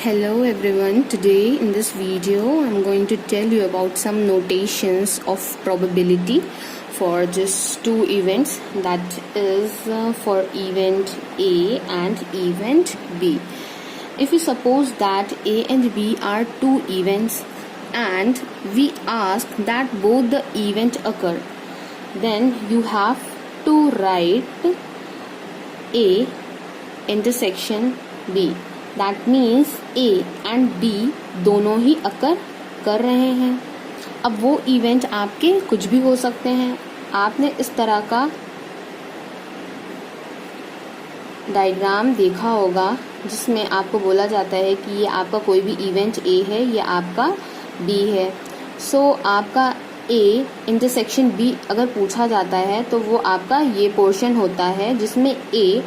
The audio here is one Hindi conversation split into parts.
Hello everyone, today in this video I'm going to tell you about some notations of probability for just two events, that is for event A and event B. If you suppose that A and B are two events and we ask that both the event occur, then you have to write A intersection B. That means A and B दोनों ही अकर कर रहे हैं। अब वो इवेंट आपके कुछ भी हो सकते हैं। आपने इस तरह का डायग्राम देखा होगा जिसमें आपको बोला जाता है कि ये आपका कोई भी इवेंट ए है, ये आपका बी है। सो आपका ए इंटरसेक्शन बी अगर पूछा जाता है तो वो आपका ये पोर्शन होता है जिसमें ए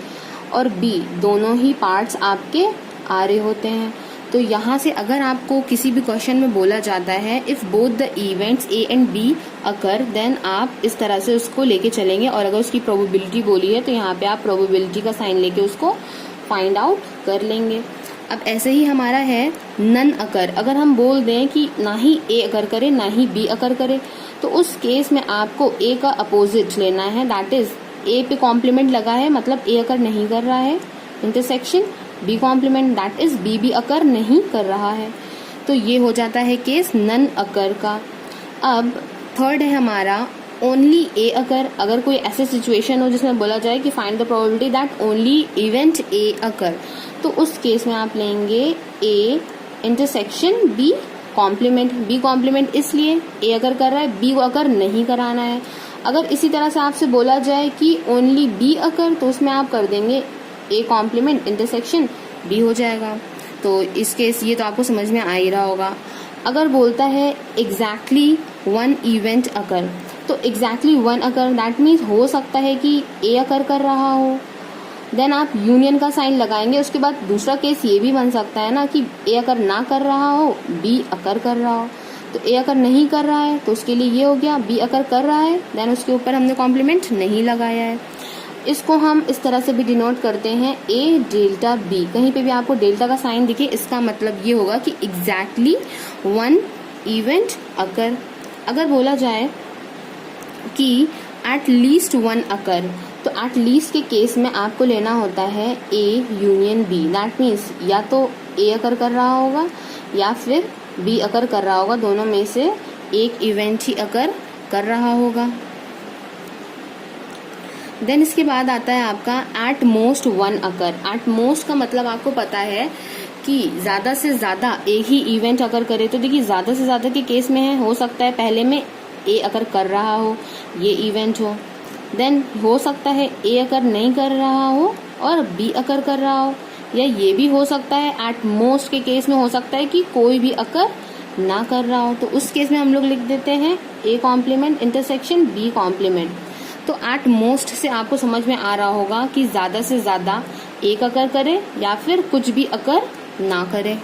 और बी दोनों ही पार्ट्स आपके आ रहे होते हैं। तो यहाँ से अगर आपको किसी भी क्वेश्चन में बोला जाता है if both the events A and B occur, then आप इस तरह से उसको लेके चलेंगे और अगर उसकी प्रोबेबिलिटी बोली है तो यहाँ पे आप प्रोबेबिलिटी का साइन लेके उसको फाइंड आउट कर लेंगे। अब ऐसे ही हमारा है नन अकर। अगर हम बोल दें कि ना ही ए अकर करे ना ही बी अकर करे, तो उस केस में आपको ए का अपोजिट लेना है, दैट इज ए पे कॉम्प्लीमेंट लगा है मतलब ए अकर नहीं कर रहा है, intersection B complement that is B भी अकर नहीं कर रहा है। तो ये हो जाता है केस नन अकर का। अब थर्ड है हमारा ओनली ए अकर। अगर कोई ऐसे सिचुएशन हो जिसमें बोला जाए कि find the probability that only event A occur, तो उस केस में आप लेंगे A intersection B complement. B complement इसलिए ए अकर कर रहा है, बी को अकर नहीं कराना है। अगर इसी तरह से आपसे बोला जाए कि ओनली बी अकर, तो उसमें आप कर देंगे ए कॉम्प्लीमेंट इंटरसेक्शन बी हो जाएगा। तो इस केस ये तो आपको समझ में आ ही रहा होगा। अगर बोलता है एग्जैक्टली वन इवेंट अकर, तो exactly one occur that means हो सकता है कि ए अकर कर रहा हो, देन आप यूनियन का साइन लगाएंगे। उसके बाद दूसरा केस ये भी बन सकता है ना कि ए अकर ना कर रहा हो, बी अकर कर रहा हो। तो ए अकर नहीं कर रहा है तो उसके लिए ये हो गया, बी अकर कर रहा है देन उसके ऊपर हमने कॉम्प्लीमेंट नहीं लगाया है। इसको हम इस तरह से भी डिनोट करते हैं ए डेल्टा बी। कहीं पे भी आपको डेल्टा का साइन दिखे इसका मतलब ये होगा कि एग्जैक्टली वन इवेंट अकर। अगर बोला जाए कि एट लीस्ट वन अकर, तो एट लीस्ट के केस में आपको लेना होता है A union B. That means या तो ए अकर कर रहा होगा या फिर बी अकर कर रहा होगा, दोनों में से एक इवेंट ही अकर कर रहा होगा। देन इसके बाद आता है आपका at most one occur. At most का मतलब आपको पता है कि ज्यादा से ज्यादा एक ही इवेंट अकर करे। तो देखिए ज्यादा से ज्यादा के केस में है, हो सकता है पहले में ए अकर कर रहा हो, ये इवेंट हो, देन हो सकता है ए अकर नहीं कर रहा हो और बी अकर कर रहा हो, या ये भी हो सकता है एट मोस्ट के केस में हो सकता है कि कोई भी अकर ना कर रहा हो। तो उस केस में हम लोग लिख देते हैं A complement intersection B complement. तो एट मोस्ट से आपको समझ में आ रहा होगा कि ज्यादा से ज्यादा एक अकर करे या फिर कुछ भी अकर ना करे।